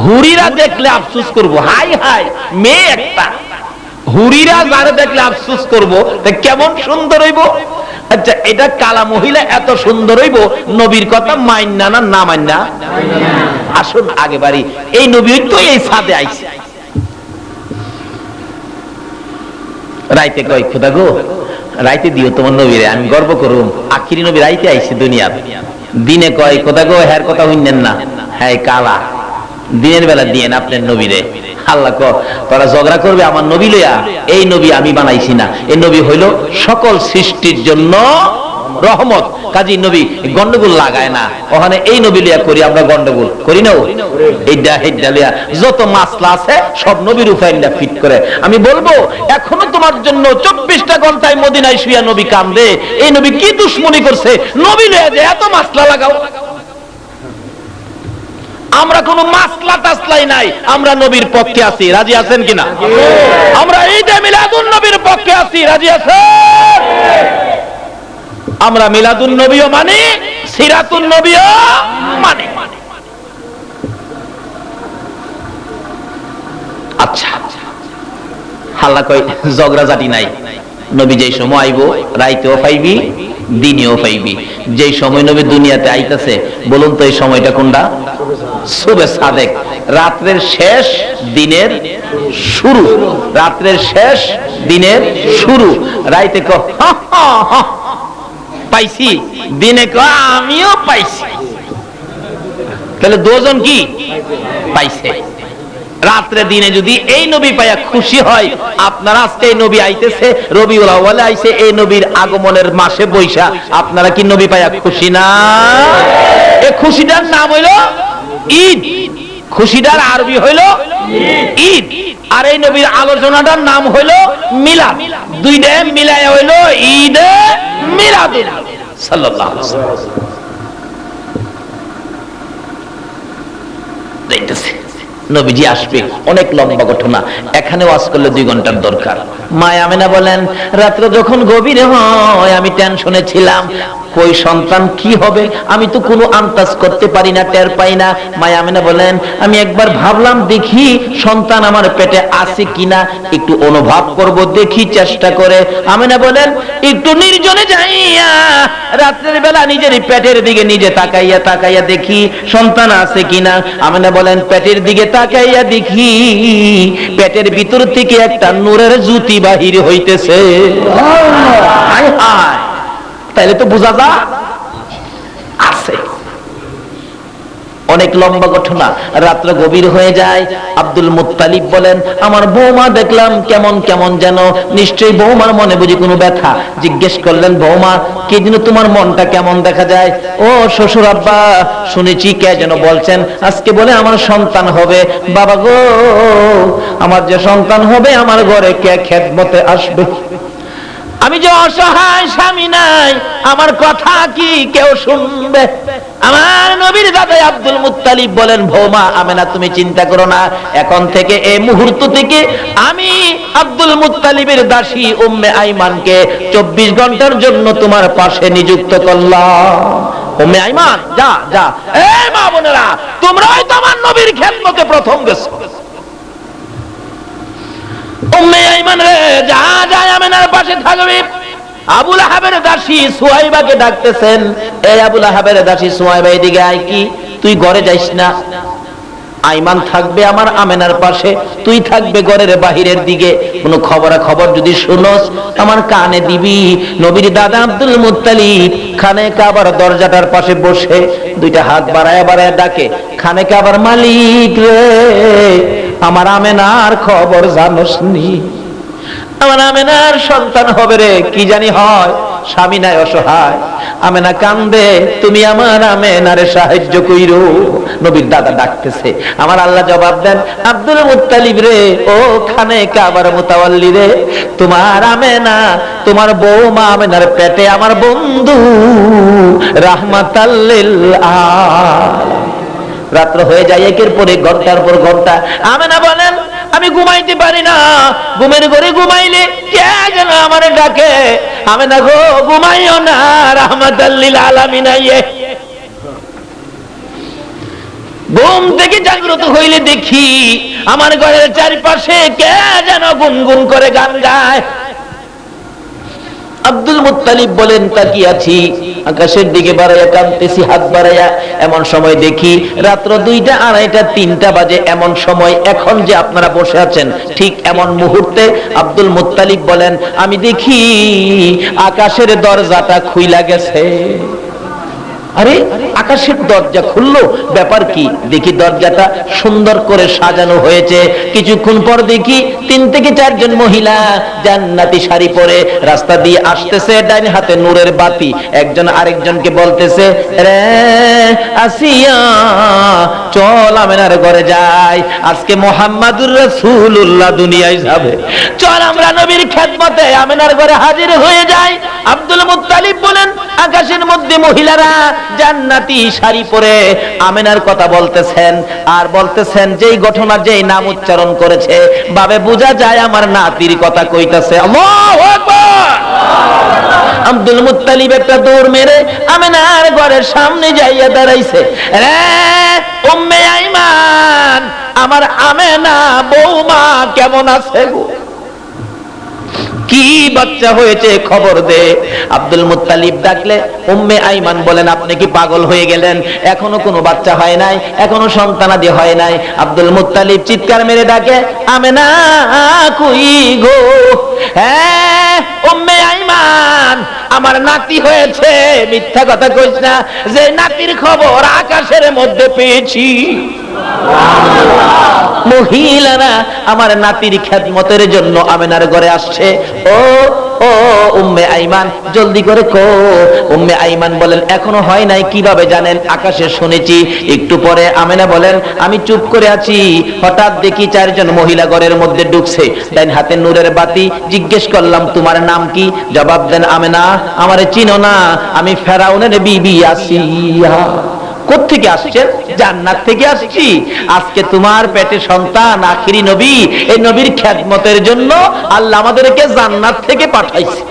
হুরিরা দেখলে আফসোস করব, হাই হাই মেয়ে একটা, হুরিরা যারা দেখলে আফসোস করব, কেমন সুন্দর হইব। আচ্ছা, এটা কালা মহিলা এত সুন্দর হইব, নবীর কথা মাইন্না না না মাইন্না? আসুন আগে বাড়ি, এই নবী তো এই ছাদে আইছে। রাইতে কয় খোদা গো, রাইতে দিও তোমার নবীরে, আমি গর্ব করুম আখিরি নবী রাইতে আইছে দুনিয়াতে। দিনে কয় খোদা গো, হ্যার কথা হইনেন না, হ্যাঁ কালা, দিনের বেলা দিয়েন আপনার নবীরে। আল্লাহ ক তোরা ঝগড়া করবে আমার নবী লইয়া, এই নবী আমি বানাইছি না, এই নবী হইল সকল সৃষ্টির জন্য রহমত, কাজী নবী গন্ডগোল লাগায় না। ওখানে এই নবী লিয়া করি আমরা গন্ডগোল করি না, এইটা হেডা লিয়া যত মাসলা আছে সব নবীর উপায়টা ফিট করে। আমি বলবো এখনো তোমার জন্য 24টা ঘন্টায় মদিনায় শুয়া নবী কান্দে, এই নবী কি দুশ্মনী করছে, নবী লিয়া যে এত মাসলা লাগাও। আমরা কোন মাসলা টাসলাই নাই, আমরা নবীর পক্ষে আছি, রাজি আছেন কিনা? আমরা ঈদে মিলাদুন নবীর পক্ষে আছি, রাজি আছেন? আমরা মিলাদুন নবীও মানি, সিরাতুন নবীও মানি। আচ্ছা, হাল্লা কই ঝগড়া জাতি নাই, নবী যেই সময় আইব রাইতেও পাইবি দিনেও পাইবি। যেই সময় নবী দুনিয়াতে আইতাছে বলুন তো এই সময়টা কোনটা? সুবে সাদেক, রাত্রের শেষ দিনের শুরু, রাত্রের শেষ দিনের শুরু। রাইতে ক পাইছি, দিনে ক আমিও পাইছি, তাহলে দুজন কি পাইছে। রাত্রে দিনে যদি এই নবী পাইয়া খুশি হয়, আপনারা আজকে এই নবী আইতেছে রবিউল আউয়ালে আইছে, এই নবীর আগমনের মাসে বৈশা, আপনারা কি নবী পাইয়া খুশি না? এই খুশিটার নাম হইল ঈদ, খুশিটার আরবি হইল ঈদ, আর এই নবীর আলোচনাটার নাম হইল মিলাদ। দুইটা মিলায় হইল ঈদে মিলাদ সাল্লাল্লাহু আলাইহি ওয়াসাল্লাম। দেখতেছি নবীজি আসবে, অনেক লম্বা ঘটনা, এখানে ওয়াজ করলে 2 ঘন্টার দরকার। মা আমেনা বলেন রাত্রে যখন গভীর হয় আমি টেনশনে ছিলাম, কই সন্তান কি হবে, আমি তো কোনো আন্দাজ করতে পারি না, টের পাই না। মা আমেনা বলেন আমি একবার ভাবলাম দেখি সন্তান আমার পেটে আছে কিনা, একটু অনুভব করব, দেখি চেষ্টা করে। আমেনা বলেন একটু নির্জনে যাইয়া রাত্রের বেলা নিজের পেটের দিকে নিজে তাকাইয়া তাকাইয়া দেখি সন্তান আছে কিনা। আমেনা বলেন পেটের দিকে তাকাইয়া দেখি পেটের ভিতর থেকে একটা নূরের জ্যোতি বাহির হইতেছে। হায় হায়, তাইলে তো বোঝা যায় আছে। অনেক লম্বা ঘটনা, রাত্র গভীর হয়ে যায়। আব্দুল মুত্তালিব বলেন আমার বৌমা দেখলাম কেমন কেমন যেন, নিশ্চয়ই বৌমার মনে বুঝি কোনো ব্যথা। জিজ্ঞেস করলেন বৌমা কি যেন তোমার মনটা কেমন দেখা যায়? ও শ্বশুর আব্বা শুনেছি কে যেন বলছেন আজকে বলে আমার সন্তান হবে। বাবা গো, আমার যে সন্তান হবে আমার ঘরে কে খেদমতে আসবে? আমি যে অসহায়, স্বামী নাই, আমার কথা কি কেউ শুনবে? আমার নবীর দাদা আব্দুল মুত্তালিব বলেন বৌমা আমেনা তুমি চিন্তা করো না, এখন থেকে এই মুহূর্ত থেকে আমি আব্দুল মুত্তালিবের দাসী উম্মে আইমানকে 24 ঘন্টার জন্য তোমার পাশে নিযুক্ত করলাম। উম্মে আইমান যা যা, এই মা বোনেরা তোমরাই তো আমার নবীর খেদমতে প্রথম গেছো। উম্মে আইমান রে যা যা আমেনার পাশে থাকবি। আবু লাহাবের দাসী সুহাইবাকে ডাকতেছেন, এই আবু লাহাবের দাসী সুহাইবা এদিকে আয়, কি তুই ঘরে যাইস না, আইমান থাকবে আমার আমেনার পাশে, তুই থাকবে ঘরের বাহিরের দিকে, কোনো খবর যদি শুনোস আমার কানে দিবি। নবীর দাদা আব্দুল মুত্তালিব খানে কাবার দরজাটার পাশে বসে 2টা হাত বাড়ায় বাড়ায় ডাকে, খানে কাবার মালিক রে আমার আমেনার খবর জানোস নি? আমার আমেনার সন্তান হবে রে, কি জানি হয়, স্বামী নাই অসহায়, আমেনা কান্দে, তুমি আমার আমেনারে সাহায্য কইরো। নবীর দাদা ডাকতেছে, আমার আল্লাহ জবাব দেন আব্দুল মুত্তালিব রে, ও খানে কাবার মুতাওয়াল্লি রে, তোমার আমেনা তোমার বৌমা আমেনার পেটে আমার বন্ধু রাহমাতাল লিল আলামিন। রাত্র হয়ে যায় একের পরে ঘন্টার পর ঘন্টা। আমেনা বলেন আমি ঘুমাইতে পারি না, ঘুমের ঘরে ঘুমাইলে কে যেন আমারে ডাকে, আমেনা গো ঘুমাইও না, রাহমাতাল লিল আলামিন আইয়ে। ঘুম থেকে জাগ্রত হইলে দেখি আমার ঘরের চারপাশে কে যেন গুনগুন করে গান গায়। আব্দুল মুত্তালিব বলেন, তাকিয়ে আছি, আকাশের দিকে বাড়াইয়া কাঁদতেছি হাত বাড়াইয়া। এমন সময় দেখি রাত্র 2টা, 2:30, 3টা বাজে। এমন সময় এখন যে আপনারা বসে আছেন ঠিক এমন মুহূর্তে আব্দুল মুত্তালিব বলেন, আমি দেখি আকাশের দরজাটা খুইলা গেছে। আরে আকাশের দরজা খুললো, ব্যাপার কি? দেখি দরজাটা সুন্দর করে সাজানো হয়েছে। কিছুক্ষণ পর দেখি 3 থেকে 4 জন মহিলা জান্নাতি শাড়ি পরে রাস্তা দিয়ে আসতেছে, ডান হাতে নূরের বাতি। একজন আরেকজনকে বলতেছে, রে আসিয়া চল আমেনার ঘরে যাই, আজকে মুহাম্মাদুর রাসূলুল্লাহ দুনিয়ায় যাবে, চল আমরা নবীর খেদমতে আমেনার ঘরে হাজির হয়ে যাই। আব্দুল মুত্তালিব বলেন, আকাশের মধ্যে মহিলারা জান্নাতি শাড়ি পরে আমেনার কথা বলতেছেন আর বলতেছেন, যেই ঘটনা যেই নাম উচ্চারণ করেছে ভাবে বোঝা যায় আমার নাতির কথা কইতাছে। আল্লাহু আকবার। আব্দুল মুত্তালিব একটা দৌড় মেরে আমেনার ঘরের সামনে যাইয়া দাঁড়াইছে। রে উম্মে আইমান, আমার আমেনা বৌমা কেমন আছে গো? কি বাচ্চা হয়েছে খবর দে। আব্দুল মুত্তালিব ডাকলে উম্মে আইমান বলেন, আপনি কি পাগল হয়ে গেলেন? এখনো কোনো বাচ্চা হয় নাই, এখনো সন্তানাদি হয় নাই। আব্দুল মুত্তালিব চিৎকার মেরে ডাকে, আমেনা কই গো? হ্যাঁ উম্মে আইমান, আমার নাতি হয়েছে। মিথ্যা কথা কইছ না, যে নাতির খবর আকাশের মধ্যে পেয়েছি। মহিলারা আমার নাতির খেদমতের জন্য আমেনার ঘরে আসছে। ও ও উম্মে আইমান, জলদি করে কো। উম্মে আইমান বলেন, এখনো হয় নাই। কিভাবে জানেন? আকাশে শুনেছি। একটু পরে আমেনা বলেন, আমি চুপ করে আছি, হঠাৎ দেখি 4 জন মহিলা ঘরের মধ্যে ঢুকছে, ডান হাতে নূরের বাতি। জিজ্ঞেস করলাম, তোমার নাম কি? জবাব দেন, আমেনা, আমারে চিনো না, আমি ফেরাউনের বিবি আসিয়া। কোত্থেকে আসছেন? জান্নাত থেকে আসছি। আজকে তোমার পেটে সন্তান আখিরি নবী, এই নবীর খেদমতের জন্য আল্লাহ আমাদেরকে জান্নাত থেকে পাঠাইছে।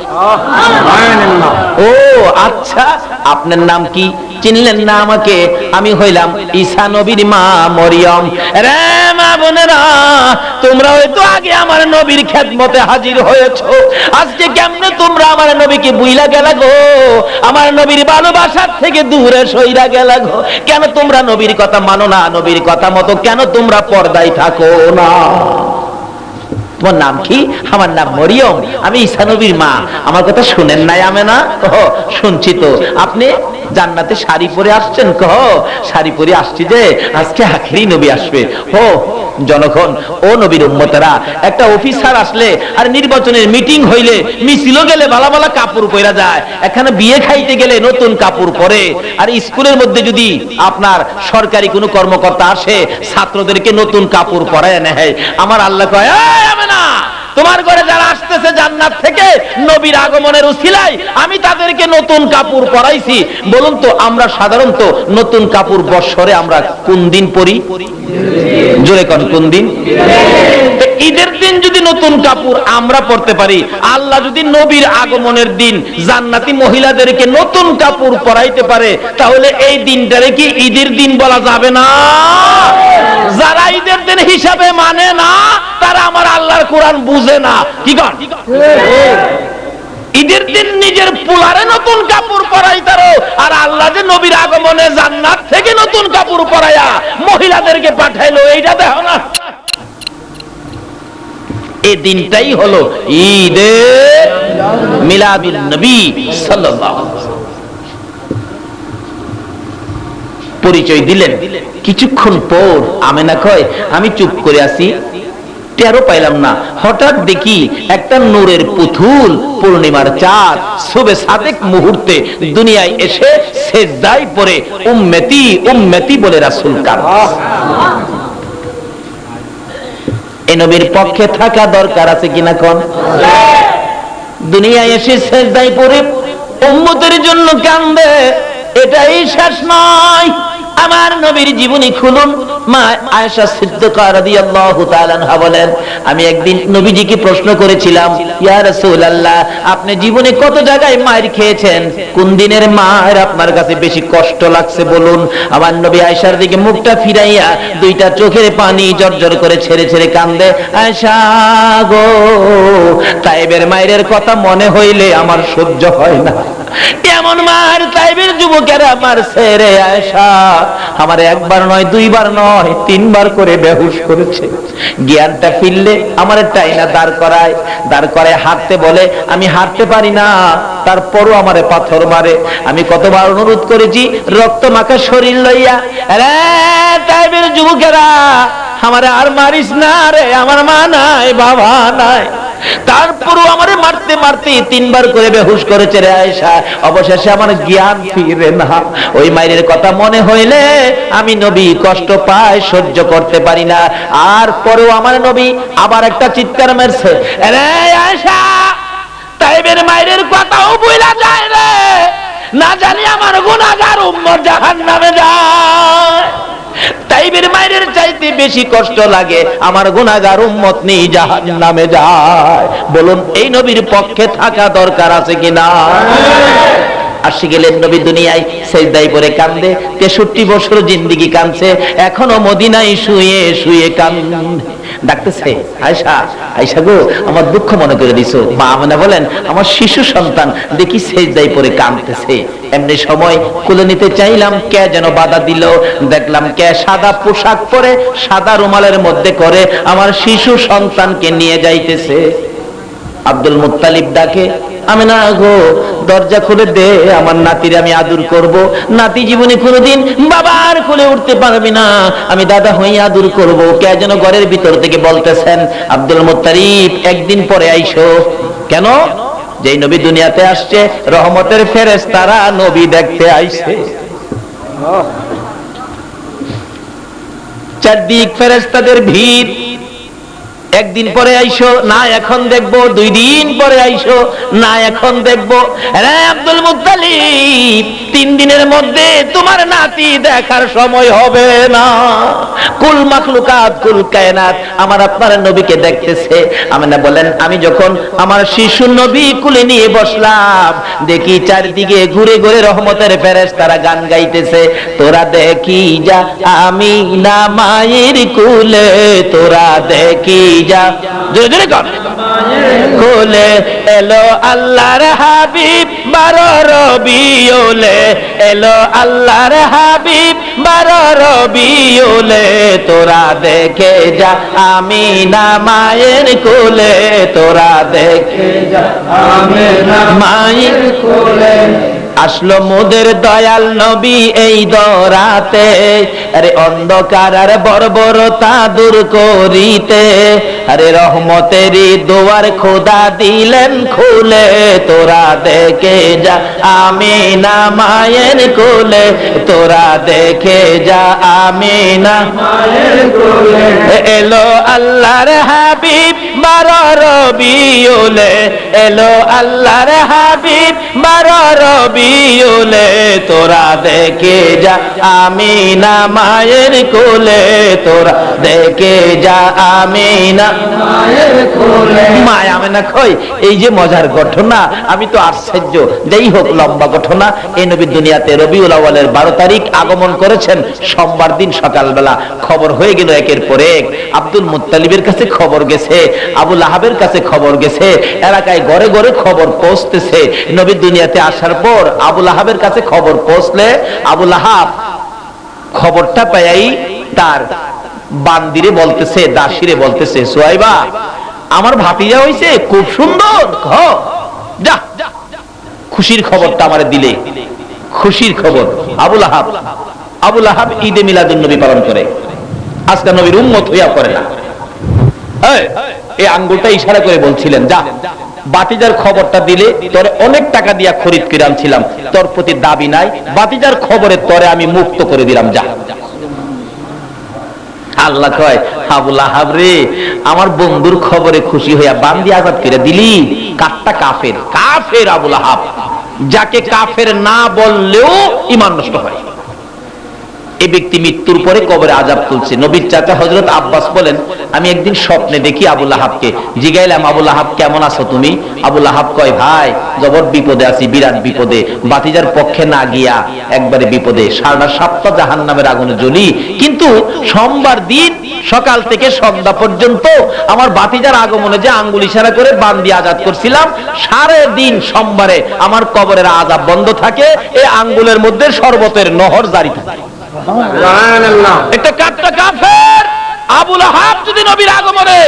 ও আচ্ছা, আপনার নাম কি? চিনলেন না আমাকে? আমি হইলাম ঈসা নবীর মা মরিয়ম। রে মা বোনেরা, তোমরা হয়তো আগে আমার নবীর খেদমতে হাজির হয়েছো, আজকে কেমনে তোমরা আমার নবীকে বুইলা গেলা গো? আমার নবীর ভালোবাসার থেকে দূরে সইরা গেলা গো? কেন তোমরা নবীর কথা মানো না? নবীর কথা মতো কেন তোমরা পর্দায় থাকো না? তোমার নাম কি? আমার নাম মরিয়ম, আমি ঈসা নবীর মা। আমার কথা শুনেন নাই আমেনা? শুনছি তো। আপনি জান্নাতে শাড়ি পরে আসছেন? কহ শাড়ি পরে আসছি যে আজকে আখিরি নবী আসবে। ও জনগণ, ও নবীর উম্মতেরা, একটা অফিসার আসলে আর নির্বাচনের মিটিং হইলে মিছিল গেলে ভালো ভালো কাপড় পরা যায়, এখানে বিয়ে খাইতে গেলে নতুন কাপড় পরে। আর স্কুলের মধ্যে যদি আপনার সরকারি কোনো কর্মকর্তা আসে, ছাত্রদেরকে নতুন কাপড় পরায় নেয়। আমার আল্লাহ কয়, না, তোমার ঘরে যারা আসতেছে জান্নাত থেকে নবীর আগমনের উসিলায় আমি তাদেরকে নতুন কাপড় পরাইছি। বলুন তো, আমরা সাধারণত নতুন কাপড় বৎসরে আমরা কোন দিন পরি? জোরে কোন কোন দিন? ঈদের দিন যদি নতুন কাপড় আমরা পরতে পারি, আল্লাহ যদি নবীর আগমনের দিন জান্নাতি মহিলাদেরকে নতুন কাপড় পরাইতে পারে, তাহলে এই দিনটারে কি ঈদের দিন বলা যাবে না? যারা ঈদের দিন হিসাবে মানে না, তারা আমার আল্লাহর কোরআন বুঝে না। কি কর? ঈদের দিন নিজের পোলারে নতুন কাপড় পরাইতারো, আর আল্লাহ যে নবীর আগমনে জান্নাত থেকে নতুন কাপড় পরাইয়া মহিলাদেরকে পাঠাইলো, এইটা দেখো না। এই দিনটাই হলো ঈদে মিলাদুন নবী সাল্লাল্লাহু আলাইহি ওয়াসাল্লাম। পরিচয় দিলেন। কিছুক্ষণ পর আমেনা কয়, আমি চুপ করে আছি, টেরও পাইলাম না। হঠাৎ দেখি একটা নূরের পুতুল, পূর্ণিমার চাঁদ, শুভে সাদেক মুহূর্তে দুনিয়ায় এসে সিজদায় পড়ে উম্মতি উম্মতি বলে রাসূল কাঁদছে। এই নবীর পক্ষে থাকা দরকার আছে কিনা কোন? দুনিয়ায় এসে সিজদায় পড়ে উম্মতের জন্য কাঁদে, এটাই শেষ নয়। আমার নবীর জীবনী খুলুন, মা আয়েশা সিদ্দিকা রাদিয়াল্লাহু তাআলা আনহা বলেন, আমি একদিন নবীজিকে প্রশ্ন করেছিলাম, ইয়া রাসূলুল্লাহ, আপনি জীবনে কত জায়গায় মার খেয়েছেন, কোন দিনের মার আপনার কাছে বেশি কষ্ট লাগছে বলুন। আমার নবী আয়েশার দিকে মুখটা ফিরাইয়া দুইটা চোখের পানি জর্জর করে ছেড়ে ছেড়ে কান্দে, আয়েশা গো, তাইবের মায়ের কথা মনে হইলে আমার সহ্য হয় না। এমন মার তাইবের যুবকেরা মারছে রে আয়েশা, আমার একবার নয়, দুইবার নয়, তিনবার করে বেহুশ করেছে। জ্ঞানটা ফিরলে আমার টাইনা দাঁড় করায় হাঁটতে বলে, আমি হাঁটতে পারি না, তারপরও আমারে পাথর মারে। আমি কতবার অনুরোধ করেছি, রক্ত মাখা শরীর লইয়া, রে তাইবের যুবকেরা আমারে আর মারিস না রে, আমার মা নাই, বাবা নাই। তারপরও আমারে মারতে মারতে তিনবার করে বেহুশ করেছে রে আয়েশা। অবশেষে আমার জ্ঞান ফিরে না। ওই মায়ের কথা মনে হইলে আমি নবী কষ্ট পাই, সহ্য করতে পারি না। আর পরেও আমার নবী আবার একটা চিৎকার মেরছে, রে আয়েশা, তাইবের মায়ের কথাও ভুলা যায় রে, না জানি আমার গুনাহগার উম্মত জাহান্নামে যায়। তাইবের মায়ের চাইতে বেশি কষ্ট লাগে আমার গুনাহগার উম্মত নিয়ে জাহান্নামে যায়। বলুন, এই নবীর পক্ষে থাকা দরকার আছে কিনা? আসি গেলেন নবী দুনিয়ায়, সেজদায় পড়ে কান্দে, 63 বছর জিন্দেগি কাঁদছে, এখনো মদিনায় শুয়ে শুয়ে কান্দে। ডাকতেছে, আয়েশা, আয়েশা গো, আমার দুঃখ মনে করে দিছো। মা আমেনা বলেন, আমার শিশু সন্তান দেখি সেজদায় পড়ে কাঁদতেছে। এমনি সময় কোলে নিতে চাইলাম, কে যেন বাধা দিল। দেখলাম কে সাদা পোশাক পরে সাদা রুমালের মধ্যে করে আমার শিশু সন্তানকে নিয়ে যাইতেছে। আব্দুল মুত্তালিব ডাকে, আমেনা গো, দরজা খুলে দে, আমার নাতির আমি আদর করব। নাতি জীবনে কোনোদিন বাবার কোলে উঠতে পারবি না, আমি দাদা হয়ে আদর করব। কে যেন ঘরের ভিতর থেকে বলতেছেন, আব্দুল মুত্তালিব, একদিন পরে আইসো। কেন? যেই নবী দুনিয়াতে আসছে, রহমতের ফেরেশতারা নবী দেখতে আইছে। চারদিক ফেরেশতাদের ভিড়। একদিন পরে আইসো, না এখন দেখবো। 2 দিন পরে আইসো, না এখন দেখবো। রে আব্দুল মুত্তালিব, 3 দিনের মধ্যে তোমার নাতি দেখার সময় হবে না। কুল মাখলুকাত, কুল কায়নাত আমার আপনার নবীকে দেখতেছে। আমিনা বলেন, আমি যখন আমার শিশু নবী কুলে নিয়ে বসলাম, দেখি চারদিকে ঘুরে ঘুরে রহমতের ফেরেশতারা গান গাইতেছে, তোরা দেখি যা আমিনা মায়ের কুলে, তোরা দেখি যা, জোরে জোরে কর, কোলে এলো আল্লাহর হাবিব 12 রবিউলে, এলো আল্লাহর হাবিব 12 রবিউলে, তোরা দেখে যা আমিনা মায়ের কোলে, তোরা দেখে যা আমিনা মায়ের কোলে। আসলো মোদের দয়াল নবী এই দরাতে, আরে অন্ধকার আর বর্বরতা দূর করিতে, আরে রহমতেরই দুয়ার খোদা দিলেন খুলে, তোরা দেখে যা আমিনা মায়ের কোলে, তোরা দেখে যা আমিনা মায়ের কোলে। এলো আল্লাহর হাবিব 12 রবিউলে, এলো আল্লাহর হাবিব 12 রবিউলে, তোরা দেখে যা আমিনা মায়ের কোলে, তোরা দেখে যা আমিনা মায়ের কোলে। মা আমেনা কই, এই যে মজার ঘটনা, আমি তো আশ্চর্য। যাই হোক, লম্বা ঘটনা। এই নবী দুনিয়াতে রবিউল আউয়ালের 12 তারিখ আগমন করেছেন, সোমবার দিন সকালবেলা। খবর হয়ে গেল একের পর এক। আব্দুল মুত্তালিবের কাছে খবর গেছে, আবু লাহাবের কাছে খবর গেছে, এলাকায় ঘরে ঘরে খবর পৌঁছতেছে। নবী দুনিয়াতে আসার পর আবু লাহাবের কাছে খবর পৌঁছলে আবু লাহাব খবরটা পাই তার বান্দিরে বলতেছে, দাসীরে বলতেছে, সুহাইবা, আমার ভাতিজা হইছে, খুব সুন্দর, যা খুশির খবরটা আমারে দিলে। খুশির খবর। আবু লাহাব ঈদে মিলাদুন নবী পালন করে, আজকে নবীর উম্মত হইয়া করে না। এই আঙ্গুলটা ইশারা করে বলছিলেন, যা বাতিজার খবরটা দিলে তোরে অনেক টাকা দিয়া খরিদ করে আনছিলাম, তোর প্রতি দাবি নাই, বাতিজার খবরে তোরে আমি মুক্ত করে দিলাম, যা। আল্লাহ কয়, আবু লাহাব রে, আমার বন্ধুর খবরে খুশি হইয়া বান্দি আজাদ করে দিলি। কাটটা কাফের, কাফের আবু লাহাব, যাকে কাফের না বললেও ঈমান নষ্ট হয়। এই ব্যক্তি মৃত্যুর পরে কবরে আযাব তুলছে। নবীর চাচা হযরত আব্বাস বলেন, আমি একদিন স্বপ্নে দেখি আবু লাহাবকে। জিগাইলাম, আবু লাহাব কেমন আছো তুমি? আবু লাহাব কয়, ভাই জবর বিপদে আছি, বিরাট বিপদে। বাতিজার পক্ষে না গিয়া একবারে বিপদে, সারা সপ্তাহ জাহান্নামের আগুনে জ্বলি। কিন্তু সোমবার দিন সকাল থেকে সন্ধ্যা পর্যন্ত আমার বাতিজার আগমনে যে আঙ্গুল ইশারা করে বান্দি আজাদ করছিলাম, সারা দিন সোমবারে আমার কবরের আযাব বন্ধ থাকে। এই আঙ্গুলের মধ্যে শরবতের নহর জারি থাকে। সুবহানাল্লাহ। একটা কাটটা কাফের আবু লাহাব যদি নবীর আগমনে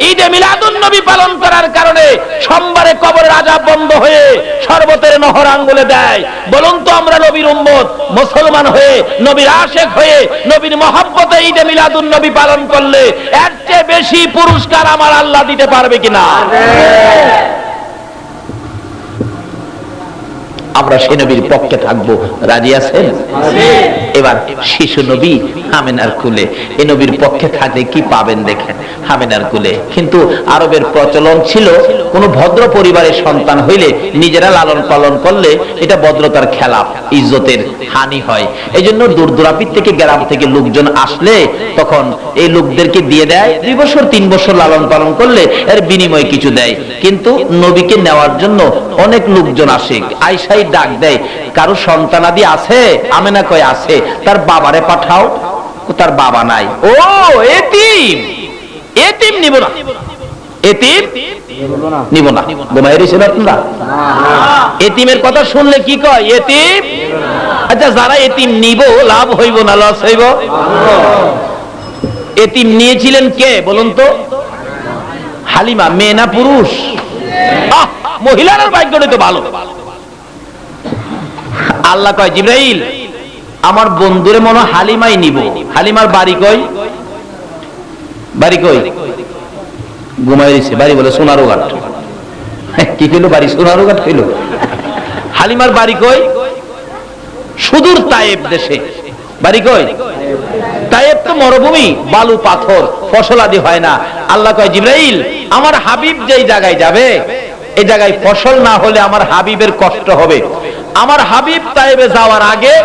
ঈদে মিলাদুন নবী পালন করার কারণে সোমবারে কবরের আযাব বন্ধ হয়ে শরবতের নহর আঙ্গুলে দেয়, বলুন তো আমরা নবীর উম্মত মুসলমান হয়ে, নবীর আশিক হয়ে, নবীর মহব্বতে ঈদে মিলাদুন নবী পালন করলে এর চেয়ে বেশি পুরস্কার আমার আল্লাহ দিতে পারবে কিনা? আমরা সেই নবীর পক্ষে থাকবো, রাজি আছেন? এবার শিশু নবী আমেনার কুলে, এই নবীর পক্ষে থাকলে কি পাবেন দেখেন। আমেনার কুলে কিন্তু আরবের প্রচলন ছিল, কোন ভদ্র পরিবারের সন্তান হইলে নিজেরা লালন পালন করলে এটা ভদ্রতার খেলাফ, ইজ্জতের হানি হয়। এই জন্য দূর দূরাপির থেকে, গ্রাম থেকে লোকজন আসলে তখন এই লোকদেরকে দিয়ে দেয়, 2 বছর 3 বছর লালন পালন করলে এর বিনিময়ে কিছু দেয়। কিন্তু নবীকে নেওয়ার জন্য অনেক লোকজন আসে, আয়েশা ডাক দেয়, কারো সন্তানাদি আছে? আমেনা কয় আছে। তার বাবারে পাঠাও। তার বাবা নাই। ও এতিম, এতিম নিব না, এতিম নিব না। ঘুমাই রয়েছেন আপনারা? এতিমের কথা শুনলে কি কয়? এতিম। আচ্ছা, যারা এতিম নিব লাভ হইব না লস হইব? এতিম নিয়েছিলেন কে বলুন তো? হালিমা। মেয়ে না পুরুষ? মহিলার ভাগ্যটা তো ভালো। আল্লাহ কয়, জিবরাইল আমার বন্ধুরে মনে হালিমাই নিব। হালিমার বাড়ি কই? বাড়ি কই? ঘুমাই রয়েছে। বাড়ি বলে সোনারুঘাট। কি কইল? বাড়ি সোনারুঘাট কইল। হালিমার বাড়ি কই? সুদূর তায়েব দেশে। বাড়ি কই? তায়েব তো মরুভূমি, বালু পাথর, ফসল আদি হয় না। আল্লাহ কয়, জিবরাইল আমার হাবিব যেই জায়গায় যাবে, এই জায়গায় ফসল না হলে আমার হাবিবের কষ্ট হবে। আমার হাবিব তায়েবে যাওয়ার আগে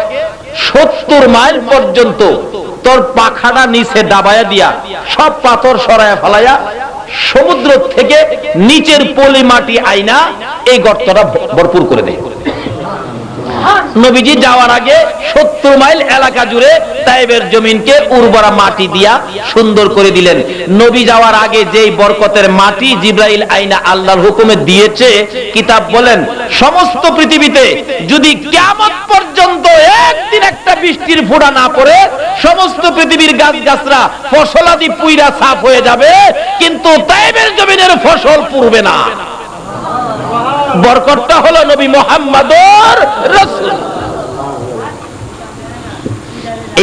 70 মাইল পর্যন্ত তোর পাখাটা নিচে দাবায়া দিয়া সব পাথর সরায়া ফেলায়া সমুদ্র থেকে নিচের পলি মাটি আইনা এই গর্তটা ভরপুর করে দেয়। নবীজি যাওয়ার আগে 70 মাইল এলাকা জুড়ে তায়েবের জমিনকে উর্বরা মাটি দিয়া সুন্দর করে দিলেন। নবী যাওয়ার আগে যেই বরকতের মাটি জিবরাইল আইনা আল্লাহর হুকুমে দিয়েছে, কিতাব বলেন সমস্ত পৃথিবীতে যদি কিয়ামত পর্যন্ত একদিন একটা বৃষ্টির ফোঁটা না পড়ে সমস্ত পৃথিবীর গাছগাছরা ফসলাদি পুইরা সাফ হয়ে যাবে, কিন্তু তায়েবের জমিনের ফসল পুরবে না। বরকতটা হলো নবী মুহাম্মদুর রাসূল।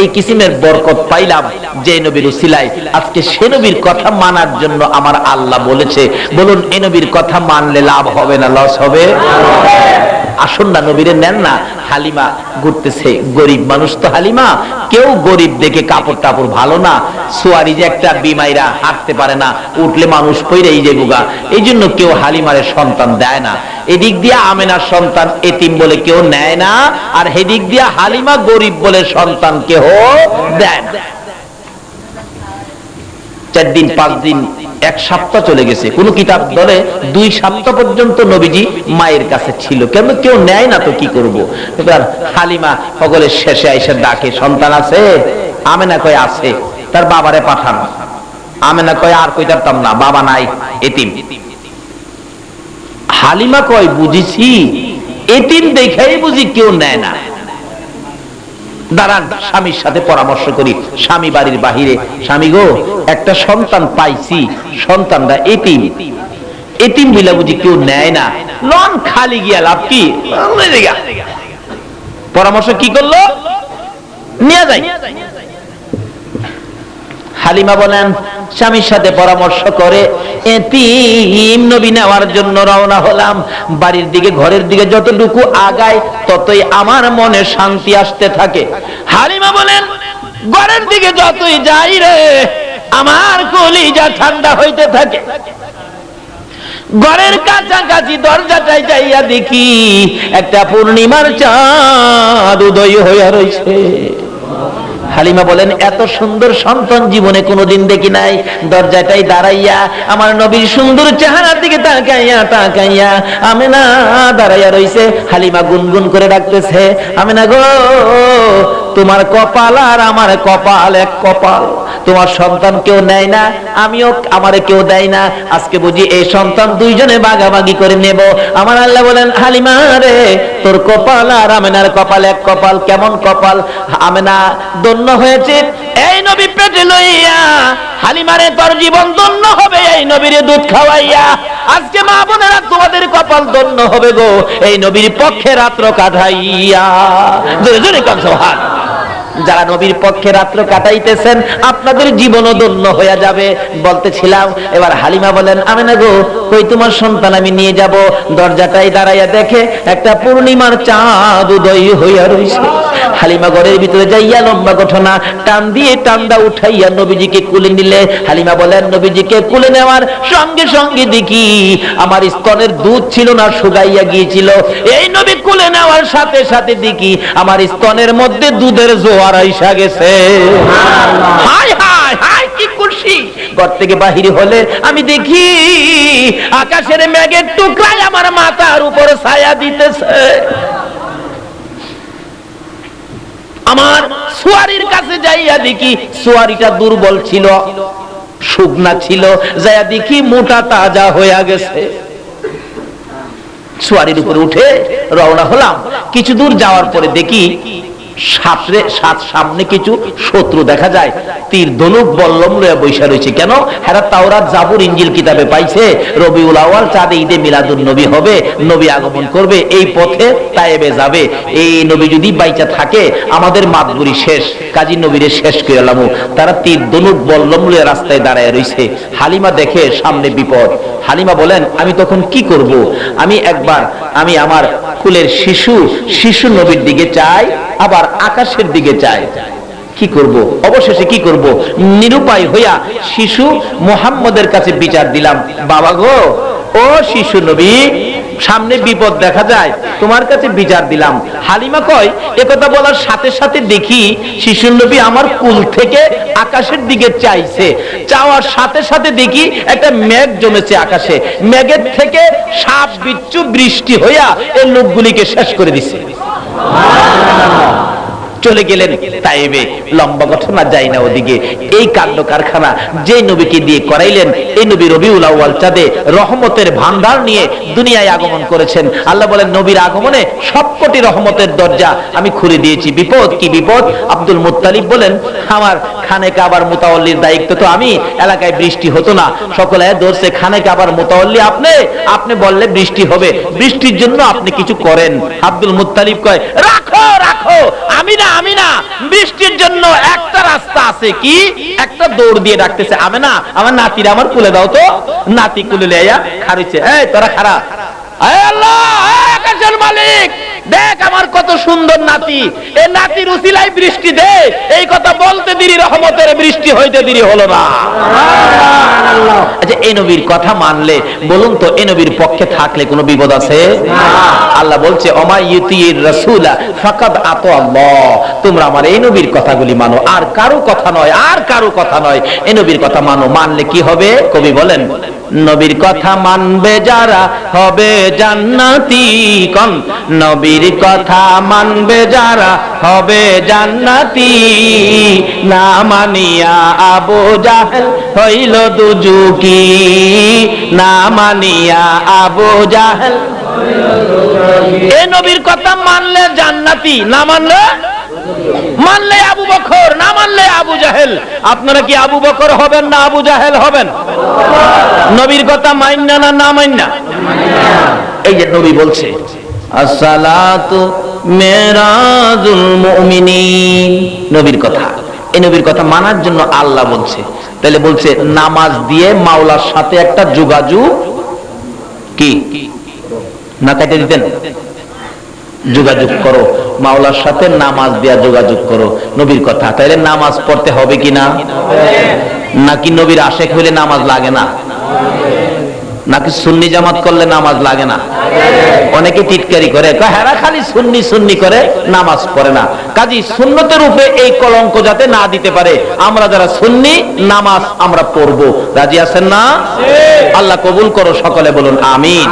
এই কিসিমের বরকত পাইলাম যে নবীর উসিলায়। আজকে সে নবীর কথা মানার জন্য আমার আল্লাহ বলেছে, বলুন এই নবীর কথা মানলে লাভ হবে না লস হবে? আসুন না, নবীরে নেন না। হালিমা ঘুরতেছে, গরিব মানুষ তো হালিমা, কেউ গরিব দেখে কাপড় টাপড় ভালো না, সোয়ারি যে একটা বিমাইরা হাঁটতে পারে না, উঠলে মানুষ পইরেই যাইবুগা, এই জন্য কেউ হালিমারের সন্তান দেয় না। এদিক দিয়া আমেনার সন্তান এতিম বলে কেউ নেয় না, আর হেদিক দিয়া হালিমা গরিব বলে সন্তান কেউ দেয় না। 4 দিন 5 দিন 1 সপ্তাহ চলে গেছে। কোন কিতাব বলে 2 সপ্তাহ পর্যন্ত নবীজি মায়ের কাছে ছিল, কেন কেউ নেয় না তো কি করব। এবার হালিমা সকলের শেষে এসে ডাকে, সন্তান আছে? আমেনা কয় আছে। তার বাবারে পাঠান। আমেনা কয় আর কইতাম না, বাবা নাই, এতিম। হালিমা কয় বুঝিছি, এতিম দেখাই বুঝি কেউ নেয় না। দাঁড়ান, স্বামীর সাথে পরামর্শ করি। স্বামী বাড়ির বাহিরে, স্বামী গো একটা সন্তান পাইছি, সন্তানটা এতিম, এতিম বিলা বুঝি কেউ নেয় না, লন খালি গিয়া লাভ কি? পরামর্শ কি করলো? নিয়ে যাই। হালিমা বলেন স্বামীর সাথে পরামর্শ করে এতিম নবী নেওয়ার জন্য রওনা হলাম। বাড়ির দিকে, ঘরের দিকে যতটুকু আগায় ততই আমার মনে শান্তি আসতে থাকে। হালিমা বলেন ঘরের দিকে যতই যাই রে আমার কলিজা ঠান্ডা হইতে থাকে। ঘরের কাছাকাছি দরজাটাই যাইয়া দেখি একটা পূর্ণিমার চাঁদ উদয় হইয়া রয়েছে। হালিমা বলেন এত সুন্দর সন্তান জীবনে কোনোদিন দেখি নাই। দরজাটাই দাঁড়াইয়া আমার নবীর সুন্দর চেহারার দিকে তাকাইয়া তাকাইয়া আমেনা দাঁড়াইয়া রইছে। হালিমা গুনগুন করে ডাকতেছে, আমেনা গো, তোমার কপাল আর আমার কপাল এক কপাল। তোমার সন্তান কেউ নেয় না, আমিও আমারে কেউ দেয় না। আজকে বুঝি এই সন্তান দুইজনে ভাগাভাগি করে নেব। আমার আল্লাহ বলেন, হালিমা রে, তোর কপাল আর আমেনার কপাল এক কপাল। কেমন কপাল? আমেনা ধন্য হয়েছে এই নবী পেটে লইয়া। হালিমারে তোর জীবন ধন্য হবে এই নবীর দুধ খাওয়াইয়া। আজকে মা বোনেরা তোমাদের কপাল ধন্য হবে গো এই নবীর পক্ষে রাত্র কাটাইয়া। জোরে জোরে কান সুবহান। যারা নবীর পক্ষে রাত্র কাটাইতেছেন আপনাদের জীবনও ধন্য হয়ে যাবে। বলতেছিলাম, এবার হালিমা বলেন, আমেনা গো, কই তোমার সন্তান আমি নিয়ে যাব। দরজাটাই দাঁড়াইয়া দেখে একটা পূর্ণিমার চাঁদ উদয় হইয়া রইছে। হালিমা ঘরের ভিতরে যাইয়া লম্বা ঘটনা টান দিয়ে টান্দা উঠাইয়া নবীজিকে কুলে নিলে। হালিমা বলেন, নবীজিকে কুলে নেওয়ার সঙ্গে সঙ্গে দেখি আমার স্তনের দুধ ছিল না, শুকাইয়া গিয়েছিল। এই নবী কুলে নেওয়ার সাথে সাথে দেখি আমার স্তনের মধ্যে দুধের জোয়ার আইসা গেছে। হায় হায় হায়, কি খুশি! ঘর থেকে বাহির হলে আমি দেখি আকাশের মেঘের টুকরায় আমার মাথার উপর ছায়া দিতেছে। আমার সুয়ারির কাছে যাইয়া দেখি সুয়ারিটা দুর্বল ছিল, শুকনা ছিল। যাইয়া দেখি মোটা তাজা হইয়া গেছে। সুয়ারির উপরে উঠে রওনা হলাম। কিছু দূর যাওয়ার পরে দেখি সামনে কিছু শত্রু দেখা যায়। তীর ধনুক বল্লম লইয়া বৈশা রয়েছে। কেন? হেরা তাওরাত জাবুর ইনজিল কিতাবে পাইছে রবিউল আউয়াল চাঁদে ঈদে মিলাদুন নবী হবে, নবী আগমন করবে, এই পথে তায়েবে যাবে। এই নবী যদি বাইচা থাকে আমাদের মাতবুরি শেষ, কাজী নবীরে শেষ করে এলাম। তারা তীর ধনুক বল্লম লইয়া রাস্তায় দাঁড়ায় রয়েছে। হালিমা দেখে সামনে বিপদ। হালিমা বলেন, আমি তখন কি করব? আমি আমার কুলের শিশু নবীর দিকে চাই, আবার আকাশের দিকে চাই। কি করব? অবশেষে কি করব? নিরুপায় হইয়া শিশু মুহাম্মদের কাছে বিচার দিলাম। বাবা গো, ও শিশু নবী, সামনে বিপদ দেখা যায়, তোমার কাছে বিচার দিলাম। হালিমা কয়, একথা বলার সাথে সাথে দেখি শিশু নবী আমার কুল থেকে আকাশের দিকে চাইছে। চাওয়ার সাথে সাথে দেখি একটা মেঘ জমেছে আকাশে। মেঘের থেকে সাপ বিচ্ছু বৃষ্টি হইয়া এই লোকগুলিকে শেষ করে দিছে। চলে গেলেন তায়েবে। লম্বা ঘটনা যায় না ওদিকে। এই কাণ্ড কারখানা যে নবীকে দিয়ে করাইলেন, এই নবী রবিউল আউয়াল চাঁদে রহমতের ভান্ডার নিয়ে দুনিয়ায় আগমন করেছেন। আল্লাহ বলেন, নবীর আগমনে সবকটি রহমতের দরজা আমি খুলে দিয়েছি। বিপদ কি বিপদ? আব্দুল মুত্তালিব বলেন, আমার খানে কাবার মুতাওয়াল্লির দায়িত্ব তো আমি। এলাকায় বৃষ্টি হতো না, সকলে ধরছে খানে কাবার মুতাওয়াল্লি আপনি বললে বৃষ্টি হবে, বৃষ্টির জন্য আপনি কিছু করেন। আব্দুল মুত্তালিব কয়, রাখো রাখো, আমি না, বৃষ্টির জন্য একটা রাস্তা আছে। কি? একটা দৌড় দিয়ে ডাকতেছে, আমেনা, আমার নাতিরা আমার কুলে দাও তো। নাতি কুলে লইয়া খারিছে। এই তোরা খারা, আল্লাহ, আকাশের মালিক, দেখ আমার কত সুন্দর নাতি, এই নাতির উসিলায় বৃষ্টি দে। এই কথা বলতে দেরি, রহমতের বৃষ্টি হইতে দেরি হলো না। আচ্ছা, এই নবীর কথা মানলে বলুন তো, এই নবীর পক্ষে থাকলে কোনো বিপদ আছে? আল্লাহ বলছে, ওমা ইউতির রাসূলা ফাকাদ আতা আল্লাহ। তোমরা আমার এই নবীর কথাগুলি মানো, আর কারো কথা নয়, আর কারো কথা নয়। এই নবীর কথা মানো। মানলে কি হবে? কবি বলেন, নবীর কথা মানবে যারা হবে জান্নাতি। কোন? নবীর কথা মানবে যারা হবে জান্নাতি। না মানিয়া আবু জাহেল হইল দুজুকি। না মানিয়া আবু জাহেল। এই নবীর কথা মানলে জান্নাতি, না মানলে আবু বকর, না মানলে আবু জাহেল। আপনারা কি আবু বকর হবেন না আবু জাহেল হবেন? নবীর কথা মাইন্না না মাইন্না? এই যে নবী বলছে, আসসালাতু মিরাজুল মুমিনিন। নবীর কথা, এই নবীর কথা মানার জন্য আল্লাহ বলছে। তাহলে বলছে, নামাজ দিয়ে মাওলার সাথে একটা যোগাযোগ কি না কেটে দিতেন? যোগাযোগ করো মাওলার সাথে, নামাজ দিয়া যোগাযোগ করো। নবীর কথা। তাহলে নামাজ পড়তে হবে কি না? নাকি নবীর আশেক হইলে নামাজ লাগে না? নাকি সুন্নি জামাত করলে নামাজ লাগে না? অনেকে টিটকারি করে, হেরা খালি সুন্নি সুন্নি করে, নামাজ পড়ে না। কাজী সুন্নতের উপরে এই কলঙ্ক যাতে না দিতে পারে, আমরা যারা সুন্নি নামাজ আমরা পড়বো। রাজি আছেন না? আল্লাহ কবুল করো, সকলে বলুন আমিন।